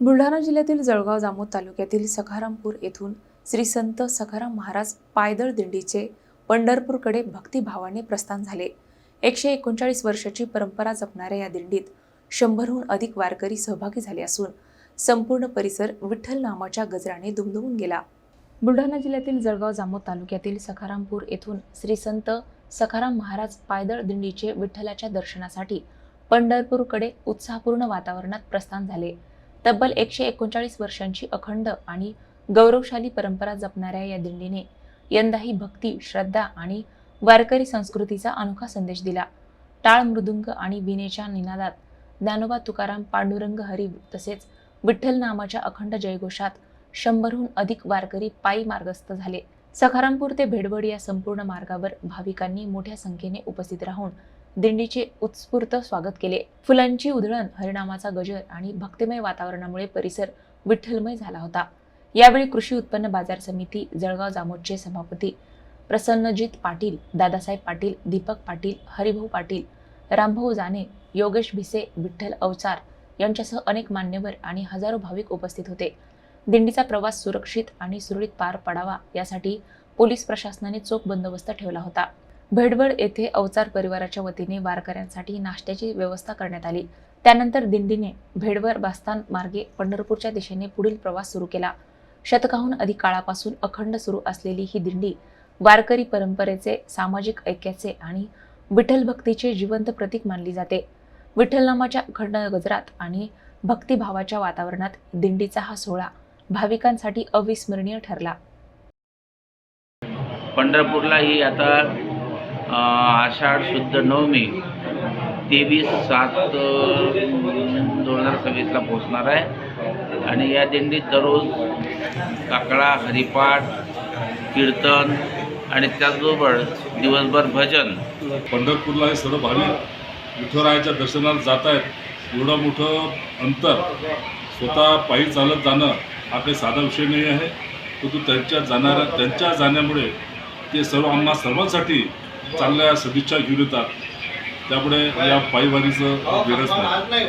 बुलढाणा जिल्ह्यातील जळगाव जामोद तालुक्यातील सखारामपूर येथून श्री संत सखाराम महाराज पायदळ दिंडीचे पंढरपूरकडे भक्तिभावाने प्रस्थान झाले। 139 वर्षाची परंपरा जपणाऱ्या या दिंडीत 100हून अधिक वारकरी सहभागी झाले असून संपूर्ण परिसर विठ्ठल नामाच्या गजराने दुमदुमून गेला। बुलढाणा जिल्ह्यातील जळगाव जामोद तालुक्यातील सखारामपूर येथून श्री संत सखाराम महाराज पायदळ दिंडीचे विठ्ठलाच्या दर्शनासाठी पंढरपूरकडे उत्साहपूर्ण वातावरणात प्रस्थान झाले। तब्बल 139 वर्षांची अखंड आणि गौरवशाली परंपरा जपणाऱ्या या दिंडीने यंदाही भक्ती, श्रद्धा आणि वारकरी संस्कृतीचा अनोखा संदेश दिला। टाळ, मृदुंग आणि वीणेच्या निनादात ज्ञानोबा तुकाराम, पांडुरंग हरी तसेच विठ्ठल नामाच्या अखंड जयघोषात 100हून अधिक वारकरी पायी मार्गस्थ झाले। सखारामपूर ते भेडवड या संपूर्ण मार्गावर भाविकांनी मोठ्या संख्येने उपस्थित राहून दिंडीचे उत्स्फूर्त स्वागत केले। फुलांची उधळण, हरिनामाचा गजर आणि भक्तिमय वातावरणामुळे परिसर विठ्ठलमय झाला होता। यावेळी कृषी उत्पन्न बाजार समिती जळगाव जामोदचे सभापती प्रसन्नजित पाटील, दादासाहेब पाटील, दीपक पाटील, हरिभाऊ पाटील, रामभाऊ जाने, योगेश भिसे, विठ्ठल अवचार यांच्यासह अनेक मान्यवर आणि हजारो भाविक उपस्थित होते। दिंडीचा प्रवास सुरक्षित आणि सुरळीत पार पडावा यासाठी पोलीस प्रशासनाने चोख बंदोबस्त ठेवला होता। भेडवड येथे अवचार परिवाराच्या वतीने वारकऱ्यांसाठी नाश्त्याची व्यवस्था करण्यात आली। त्यानंतर दिंडीने भेडवड बास्तान मार्गे पंढरपूरच्या दिशेने पुढील प्रवास सुरू केला। शतकाहून अधिक काळापासून अखंड सुरू असलेली ही दिंडी वारकरी परंपरेचे, सामाजिक ऐक्याचे आणि विठ्ठल भक्तीचे जिवंत प्रतीक मानली जाते। विठ्ठलनामाच्या अखंड गजरात आणि भक्तिभावाच्या वातावरणात दिंडीचा हा सोहळा भाविकांसाठी अविस्मरणीय ठरला। पंढरपूरला ही आता आषाढ शुद्ध नवमी 23/7/2026ला पोहोचणार आहे आणि या दिंडीत दररोज काकडा, हरिपाठ, कीर्तन आणि त्याचबरोबर दिवसभर भजन। पंढरपूरला हे सर्व भाविक विठुरायाच्या दर्शनाला जात आहेत। एवढं मोठं अंतर स्वतः पायी चालत जाणं हा काही साधा विषय नाही आहे, परंतु त्यांच्या जाण्यामुळे ते सर्व आम्हा सर्वांसाठी चांगल्या सदिच्छा घेऊन येतात। त्यामुळे या पायीवारीचं गरज नाही।